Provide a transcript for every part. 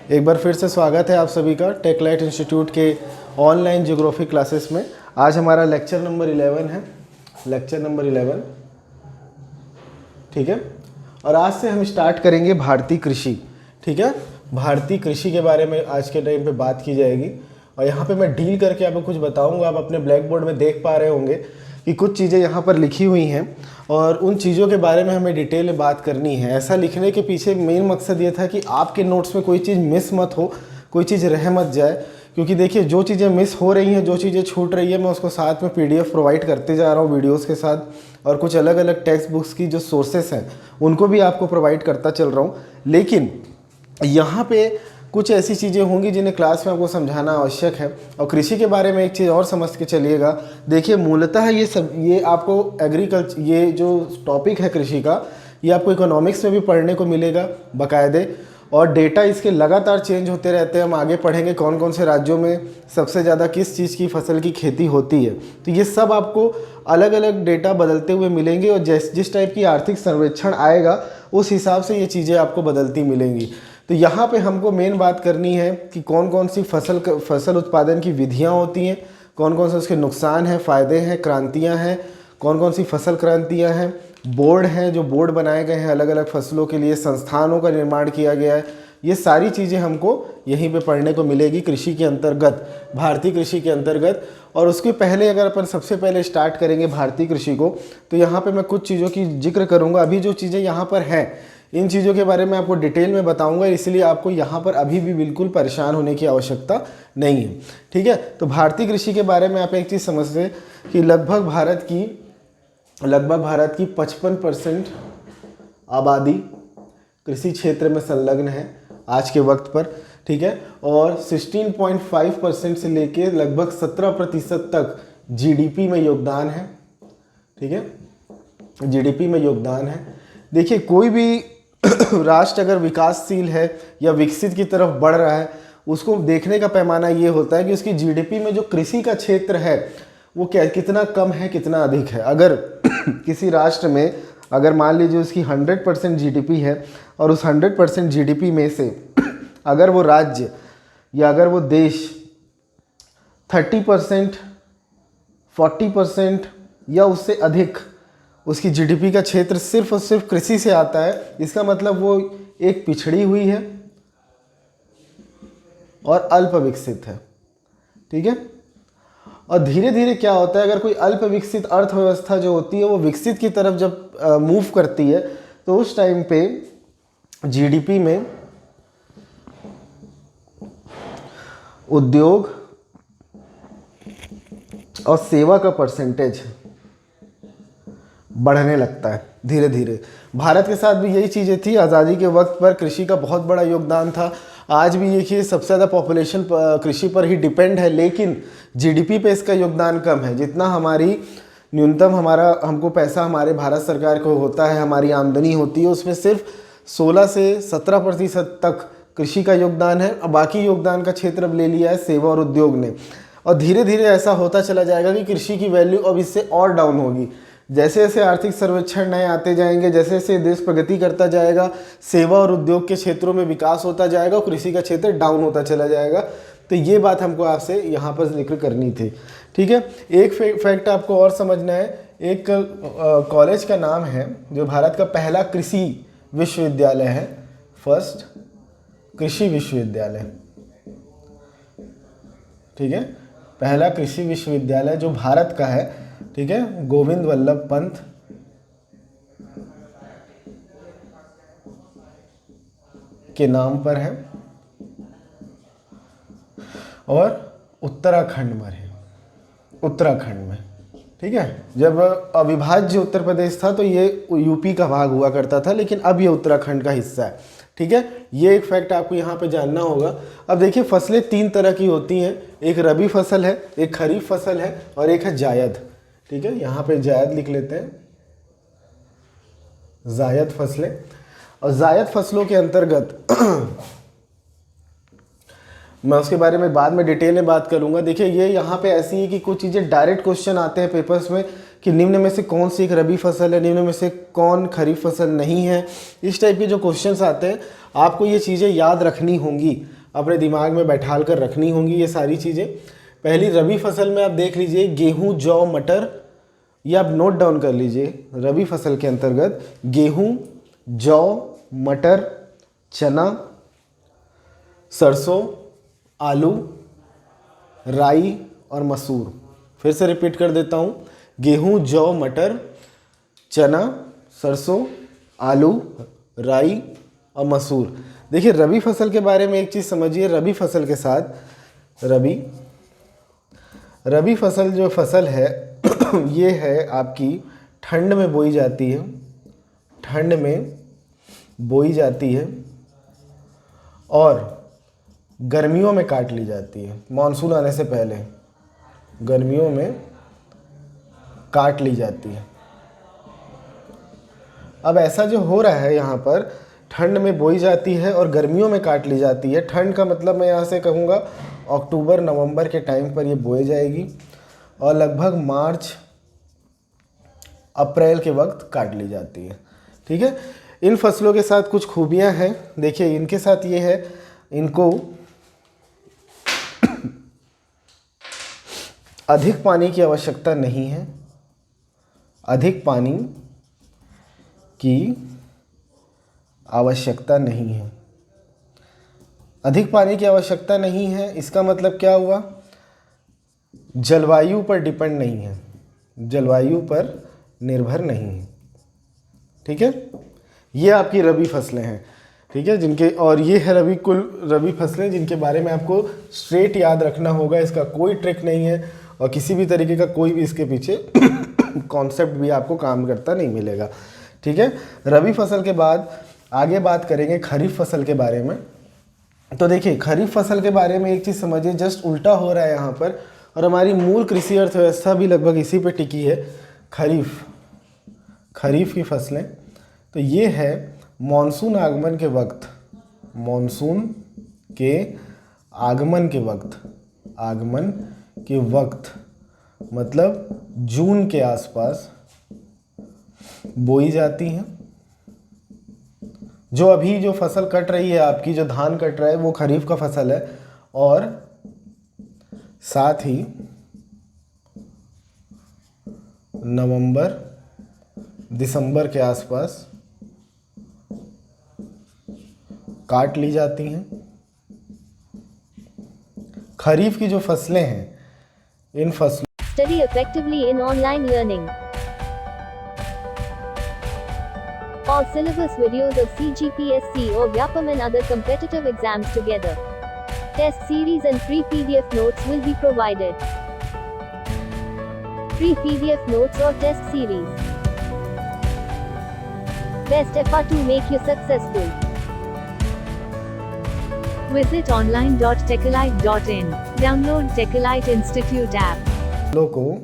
एक बार फिर से स्वागत है आप सभी का टेकलाइट इंस्टीट्यूट के ऑनलाइन ज्योग्राफी क्लासेस में। आज हमारा लेक्चर नंबर 11 है, लेक्चर नंबर 11, ठीक है। और आज से हम स्टार्ट करेंगे भारतीय कृषि, ठीक है। भारतीय कृषि के बारे में आज के टाइम पे बात की जाएगी और यहाँ पे मैं डील करके आपको कुछ बताऊँगा। आप अपने ब्लैक बोर्ड में देख पा रहे होंगे कि कुछ चीज़ें यहाँ पर लिखी हुई हैं और उन चीज़ों के बारे में हमें डिटेल में बात करनी है। ऐसा लिखने के पीछे मेन मकसद ये था कि आपके नोट्स में कोई चीज़ मिस मत हो, कोई चीज़ रह मत जाए। क्योंकि देखिए, जो चीज़ें मिस हो रही हैं, जो चीज़ें छूट रही है, मैं उसको साथ में पीडीएफ प्रोवाइड करते जा रहा हूँ वीडियोस के साथ, और कुछ अलग अलग टेक्स्ट बुक्स की जो सोर्सेस हैं उनको भी आपको प्रोवाइड करता चल रहा हूँ। लेकिन यहाँ पे कुछ ऐसी चीज़ें होंगी जिन्हें क्लास में आपको समझाना आवश्यक है। और कृषि के बारे में एक चीज़ और समझ के चलिएगा। देखिए, मूलतः ये आपको एग्रीकल्चर, ये जो टॉपिक है कृषि का, ये आपको इकोनॉमिक्स में भी पढ़ने को मिलेगा बाकायदे। और डेटा इसके लगातार चेंज होते रहते हैं। हम आगे पढ़ेंगे कौन कौन से राज्यों में सबसे ज़्यादा किस चीज़ की फसल की खेती होती है। तो ये सब आपको अलग अलग डेटा बदलते हुए मिलेंगे और जिस टाइप की आर्थिक सर्वेक्षण आएगा उस हिसाब से ये चीज़ें आपको बदलती मिलेंगी। तो यहाँ पे हमको मेन बात करनी है कि कौन कौन सी फसल उत्पादन की विधियाँ होती हैं, कौन कौन से उसके नुकसान हैं, फ़ायदे हैं, क्रांतियाँ हैं, कौन कौन सी फसल क्रांतियाँ हैं, बोर्ड हैं, जो बोर्ड बनाए गए हैं अलग अलग फसलों के लिए, संस्थानों का निर्माण किया गया है। ये सारी चीज़ें हमको यहीं पे पढ़ने को मिलेगी कृषि के अंतर्गत, भारतीय कृषि के अंतर्गत। और उसके पहले अगर अपन सबसे पहले स्टार्ट करेंगे भारतीय कृषि को, तो यहाँ पे मैं कुछ चीज़ों की जिक्र करूँगा। अभी जो चीज़ें यहाँ पर हैं इन चीज़ों के बारे में आपको डिटेल में बताऊंगा, इसलिए आपको यहाँ पर अभी भी बिल्कुल परेशान होने की आवश्यकता नहीं है, ठीक है। तो भारतीय कृषि के बारे में आप एक चीज़ समझते कि लगभग भारत की 55% आबादी कृषि क्षेत्र में संलग्न है आज के वक्त पर, ठीक है। और 16.5% से लेके लगभग 17% तक जीडीपी में योगदान है, ठीक है, जीडीपी में योगदान है। देखिए, कोई भी राष्ट्र अगर विकासशील है या विकसित की तरफ बढ़ रहा है, उसको देखने का पैमाना ये होता है कि उसकी जीडीपी में जो कृषि का क्षेत्र है वो कितना कम है, कितना अधिक है। अगर किसी राष्ट्र में अगर मान लीजिए उसकी 100% जीडीपी है और उस 100% जीडीपी में से अगर वो राज्य या अगर वो देश 30%, 40% या उससे अधिक उसकी जीडीपी का क्षेत्र सिर्फ और सिर्फ कृषि से आता है, इसका मतलब वो एक पिछड़ी हुई है और अल्प विकसित है, ठीक है। और धीरे धीरे क्या होता है, अगर कोई अल्प विकसित अर्थव्यवस्था जो होती है वो विकसित की तरफ जब मूव करती है, तो उस टाइम पे जीडीपी में उद्योग और सेवा का परसेंटेज बढ़ने लगता है धीरे धीरे। भारत के साथ भी यही चीज़ें थी। आज़ादी के वक्त पर कृषि का बहुत बड़ा योगदान था। आज भी देखिए, सबसे ज़्यादा पॉपुलेशन कृषि पर ही डिपेंड है, लेकिन जीडीपी पे इसका योगदान कम है। जितना हमारी न्यूनतम हमको पैसा हमारे भारत सरकार को होता है, हमारी आमदनी होती है, उसमें सिर्फ 16 से 17% तक कृषि का योगदान है। और बाकी योगदान का क्षेत्र अब ले लिया है सेवा और उद्योग ने। और धीरे धीरे ऐसा होता चला जाएगा कि कृषि की वैल्यू अब इससे और डाउन होगी। जैसे जैसे आर्थिक सर्वेक्षण नए आते जाएंगे, जैसे जैसे देश प्रगति करता जाएगा, सेवा और उद्योग के क्षेत्रों में विकास होता जाएगा और कृषि का क्षेत्र डाउन होता चला जाएगा। तो ये बात हमको आपसे यहाँ पर जिक्र करनी थी, ठीक है। एक फैक्ट आपको और समझना है। एक कॉलेज का नाम है जो भारत का पहला कृषि विश्वविद्यालय है, फर्स्ट कृषि विश्वविद्यालय, ठीक है, पहला कृषि विश्वविद्यालय जो भारत का है, ठीक है, गोविंद वल्लभ पंत के नाम पर है और उत्तराखंड में है, उत्तराखंड में, ठीक है। जब अविभाज्य उत्तर प्रदेश था तो ये यूपी का भाग हुआ करता था, लेकिन अब ये उत्तराखंड का हिस्सा है, ठीक है। ये एक फैक्ट आपको यहाँ पे जानना होगा। अब देखिए, फसलें 3 तरह की होती हैं। एक रबी फसल है, एक खरीफ फसल है और एक है जायद, ठीक है। यहाँ पे जायद लिख लेते हैं, जायद फसलें। और जायद फसलों के अंतर्गत मैं उसके बारे में बाद में डिटेल में बात करूंगा। देखिए, ये यहाँ पे ऐसी है कि कुछ चीज़ें डायरेक्ट क्वेश्चन आते हैं पेपर्स में कि निम्न में से कौन सी एक रबी फसल है, निम्न में से कौन खरीफ फसल नहीं है। इस टाइप के जो क्वेश्चंस आते हैं आपको ये चीज़ें याद रखनी होंगी, अपने दिमाग में बैठाल कर रखनी होंगी ये सारी चीज़ें। पहली रबी फसल में आप देख लीजिए गेहूँ, जौ, मटर, ये आप नोट डाउन कर लीजिए। रबी फसल के अंतर्गत गेहूँ, जौ, मटर, चना, सरसों, आलू, राई और मसूर। फिर से रिपीट कर देता हूँ, गेहूँ, जौ, मटर, चना, सरसों, आलू, राई और मसूर। देखिए रबी फसल के बारे में एक चीज़ समझिए, रबी फसल के साथ रबी फसल जो फसल है ये है आपकी ठंड में बोई जाती है, ठंड में बोई जाती है और गर्मियों में काट ली जाती है। मानसून आने से पहले गर्मियों में काट ली जाती है। अब ऐसा जो हो रहा है यहाँ पर, ठंड में बोई जाती है और गर्मियों में काट ली जाती है। ठंड का मतलब मैं यहाँ से कहूँगा अक्टूबर नवंबर के टाइम पर ये बोई जाएगी और लगभग मार्च अप्रैल के वक्त काट ली जाती है। ठीक है, इन फसलों के साथ कुछ खूबियाँ हैं। देखिए इनके साथ ये है, इनको अधिक पानी की आवश्यकता नहीं है, अधिक पानी की आवश्यकता नहीं है। अधिक पानी की आवश्यकता नहीं है इसका मतलब क्या हुआ, जलवायु पर डिपेंड नहीं है, जलवायु पर निर्भर नहीं है। ठीक है, ये आपकी रबी फसलें हैं। ठीक है, जिनके, और ये है रबी फसलें जिनके बारे में आपको स्ट्रेट याद रखना होगा। इसका कोई ट्रिक नहीं है और किसी भी तरीके का कोई भी इसके पीछे कॉन्सेप्ट भी आपको काम करता नहीं मिलेगा। ठीक है, रबी फसल के बाद आगे बात करेंगे खरीफ फसल के बारे में। तो देखिए खरीफ फसल के बारे में एक चीज़ समझिए, जस्ट उल्टा हो रहा है यहाँ पर, और हमारी मूल कृषि अर्थव्यवस्था भी लगभग इसी पे टिकी है। खरीफ की फसलें, तो ये है मॉनसून आगमन के वक्त, मॉनसून के आगमन के वक्त मतलब जून के आसपास बोई जाती हैं। जो अभी जो फसल कट रही है आपकी, जो धान कट रहा है वो खरीफ का फसल है, और साथ ही नवंबर दिसंबर के आसपास काट ली जाती हैं। खरीफ की जो फसलें हैं, इन फसलों Study effectively in online learning. All syllabus videos of CGPSC or Vyapam and other competitive exams together. Test series and free PDF notes will be provided. Free PDF notes or test series. Best effort to make you successful. Visit online.techalite.in. Download Techalite Institute app. फसलों को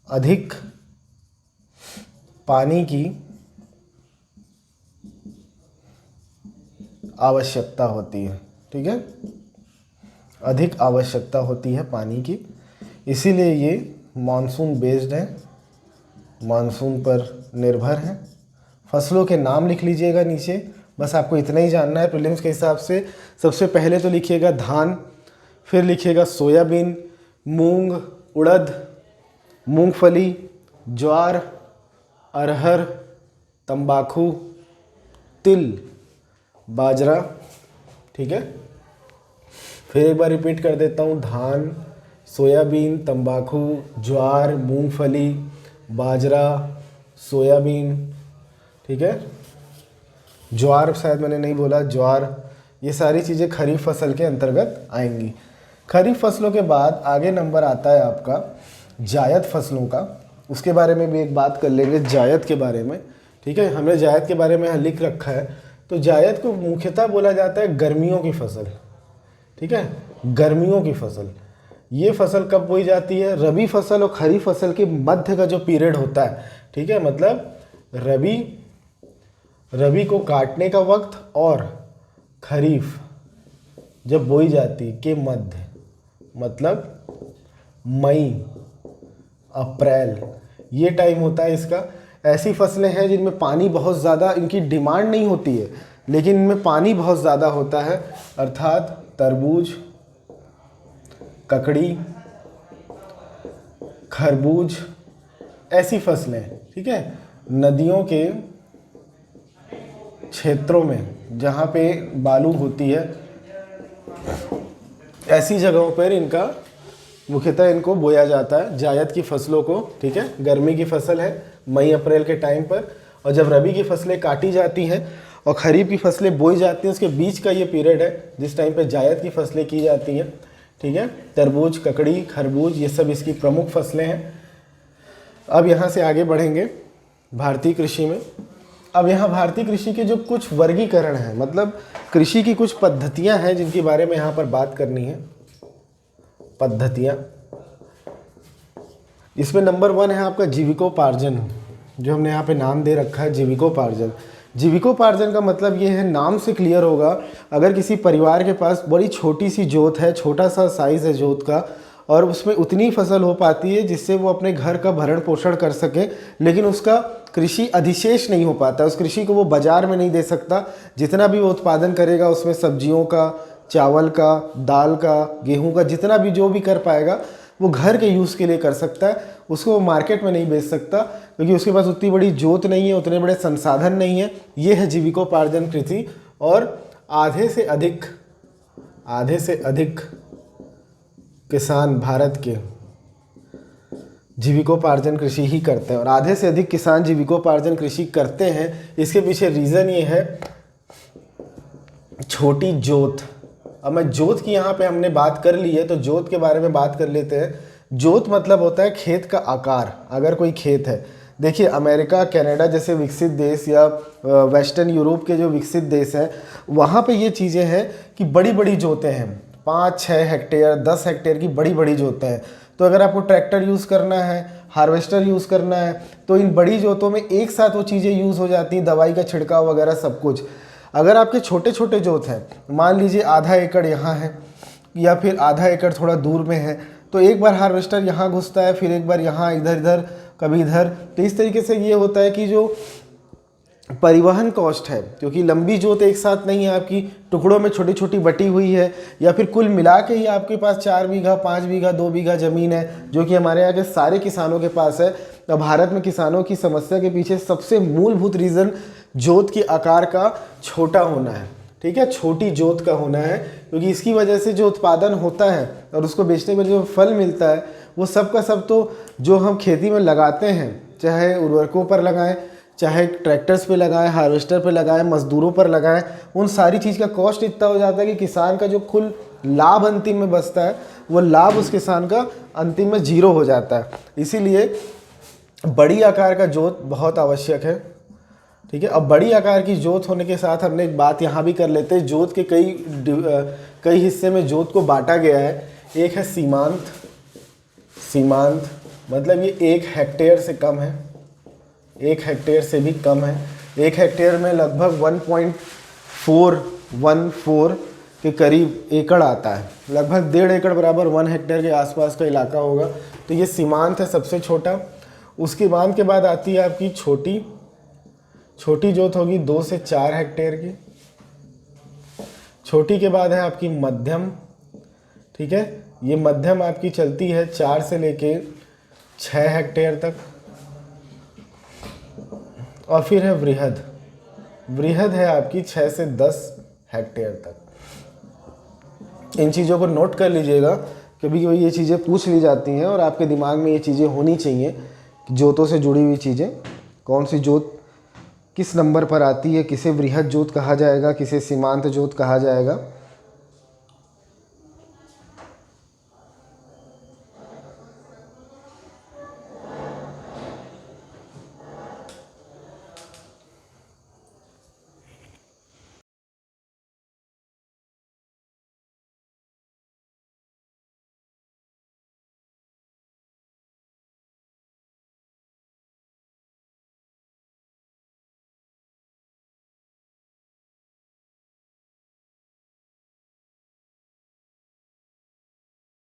अधिक पानी की आवश्यकता होती है। ठीक है, अधिक आवश्यकता होती है पानी की, इसीलिए ये मानसून बेस्ड है, मानसून पर निर्भर है। फसलों के नाम लिख लीजिएगा नीचे, बस आपको इतना ही जानना है प्रीलिम्स के हिसाब से। सबसे पहले तो लिखिएगा धान, फिर लिखिएगा सोयाबीन, मूंग, उड़द, मूंगफली, ज्वार, अरहर, तंबाकू, तिल, बाजरा। ठीक है, फिर एक बार रिपीट कर देता हूँ, धान, सोयाबीन, तंबाकू, ज्वार, मूंगफली, बाजरा, सोयाबीन। ठीक है, ज्वार शायद मैंने नहीं बोला, ज्वार, ये सारी चीज़ें खरीफ फसल के अंतर्गत आएंगी। खरीफ फसलों के बाद आगे नंबर आता है आपका जायद फसलों का, उसके बारे में भी एक बात कर लेंगे, जायद के बारे में। ठीक है, हमने जायद के बारे में यहाँ लिख रखा है। तो जायद को मुख्यतः बोला जाता है गर्मियों की फसल। ठीक है, गर्मियों की फसल। ये फसल कब बोई जाती है, रबी फसल और खरीफ फसल के मध्य का जो पीरियड होता है। ठीक है, मतलब रबी को काटने का वक्त और खरीफ जब बोई जाती के मध्य, मतलब मई, अप्रैल, ये टाइम होता है इसका। ऐसी फसलें हैं जिनमें पानी बहुत ज़्यादा, इनकी डिमांड नहीं होती है लेकिन इनमें पानी बहुत ज़्यादा होता है, अर्थात तरबूज, ककड़ी, खरबूज, ऐसी फसलें, ठीक है। नदियों के क्षेत्रों में जहाँ पे बालू होती है, ऐसी जगहों पर इनका मुख्यतः इनको बोया जाता है, जायद की फसलों को, ठीक है। गर्मी की फसल है मई अप्रैल के टाइम पर, और जब रबी की फसलें काटी जाती हैं और खरीफ की फसलें बोई जाती हैं, उसके बीच का ये पीरियड है जिस टाइम पे जायद की फसलें की जाती हैं, ठीक है। तरबूज, ककड़ी, खरबूज, ये सब इसकी प्रमुख फसलें हैं। अब यहाँ से आगे बढ़ेंगे भारतीय कृषि में। अब यहाँ भारतीय कृषि के जो कुछ वर्गीकरण हैं, मतलब कृषि की कुछ पद्धतियाँ हैं जिनके बारे में यहाँ पर बात करनी है। पद्धतियाँ, इसमें नंबर 1 है आपका जीविकोपार्जन, जो हमने यहाँ पे नाम दे रखा है जीविकोपार्जन। जीविकोपार्जन का मतलब ये है, नाम से क्लियर होगा, अगर किसी परिवार के पास बड़ी छोटी सी जोत है, छोटा सा साइज़ है जोत का, और उसमें उतनी फसल हो पाती है जिससे वो अपने घर का भरण पोषण कर सके, लेकिन उसका कृषि अधिशेष नहीं हो पाता, उस कृषि को वो बाज़ार में नहीं दे सकता। जितना भी वो उत्पादन करेगा उसमें सब्जियों का, चावल का, दाल का, गेहूं का, जितना भी जो भी कर पाएगा वो घर के यूज़ के लिए कर सकता है, उसको वो मार्केट में नहीं बेच सकता क्योंकि उसके पास उतनी बड़ी जोत नहीं है, उतने बड़े संसाधन नहीं है। ये है जीविकोपार्जन कृषि, और आधे से अधिक किसान भारत के जीविकोपार्जन कृषि ही करते हैं, और आधे से अधिक किसान जीविकोपार्जन कृषि करते हैं। इसके पीछे रीज़न ये है, छोटी जोत। अब मैं जोत की यहाँ पे हमने बात कर ली है तो जोत के बारे में बात कर लेते हैं। जोत मतलब होता है खेत का आकार। अगर कोई खेत है, देखिए अमेरिका, कनाडा जैसे विकसित देश या वेस्टर्न यूरोप के जो विकसित देश हैं, वहाँ पे ये चीज़ें हैं कि बड़ी बड़ी जोतें हैं, 5-6 हेक्टेयर, 10 हेक्टेयर की बड़ी बड़ी जोतें हैं। तो अगर आपको ट्रैक्टर यूज़ करना है, हार्वेस्टर यूज़ करना है, तो इन बड़ी जोतों में एक साथ वो चीज़ें यूज़ हो जाती हैं, दवाई का छिड़काव वगैरह सब कुछ। अगर आपके छोटे छोटे जोत हैं, मान लीजिए आधा एकड़ यहाँ है या फिर आधा एकड़ थोड़ा दूर में है, तो एक बार हार्वेस्टर यहाँ घुसता है, फिर एक बार यहाँ, इधर इधर, कभी इधर। तो इस तरीके से ये होता है कि जो परिवहन कॉस्ट है, क्योंकि लंबी जोत एक साथ नहीं है, आपकी टुकड़ों में छोटी छोटी बटी हुई है, या फिर कुल मिला के ही आपके पास 4 बीघा, 5 बीघा, 2 बीघा ज़मीन है, जो कि हमारे यहाँ के सारे किसानों के पास है। तो भारत में किसानों की समस्या के पीछे सबसे मूलभूत रीज़न जोत के आकार का छोटा होना है, ठीक है, छोटी जोत का होना है, क्योंकि इसकी वजह से जो उत्पादन होता है और उसको बेचने में जो फल मिलता है, वो सब का सब तो जो हम खेती में लगाते हैं, चाहे उर्वरकों पर लगाएं, चाहे ट्रैक्टर्स पे लगाएं, हार्वेस्टर पे लगाएं, मजदूरों पर लगाएं, उन सारी चीज़ का कॉस्ट इतना हो जाता है कि किसान का जो कुल लाभ अंतिम में बचता है, वो लाभ उस किसान का अंतिम में 0 हो जाता है। इसीलिए बड़ी आकार का जोत बहुत आवश्यक है, ठीक है। अब बड़ी आकार की जोत होने के साथ हमने एक बात यहाँ भी कर लेते हैं, जोत के कई हिस्से में जोत को बांटा गया है। एक है सीमांत। सीमांत मतलब ये 1 हेक्टेयर से कम है, 1 हेक्टेयर से भी कम है। 1 हेक्टेयर में लगभग 1.414 के करीब एकड़ आता है, लगभग 1.5 एकड़ बराबर 1 हेक्टेयर के आसपास का इलाका होगा। तो ये सीमांत है सबसे छोटा। उसके बाद आती है आपकी छोटी जोत होगी 2 से 4 हेक्टेयर की। छोटी के बाद है आपकी मध्यम, ठीक है, ये मध्यम आपकी चलती है 4 से लेके 6 हेक्टेयर तक। और फिर है वृहद। वृहद है आपकी 6 से 10 हेक्टेयर तक। इन चीज़ों को नोट कर लीजिएगा, कभी कभी ये चीज़ें पूछ ली जाती हैं और आपके दिमाग में ये चीज़ें होनी चाहिए, जोतों से जुड़ी हुई चीज़ें, कौन सी जोत किस नंबर पर आती है, किसे वृहद जोत कहा जाएगा, किसे सीमांत जोत कहा जाएगा।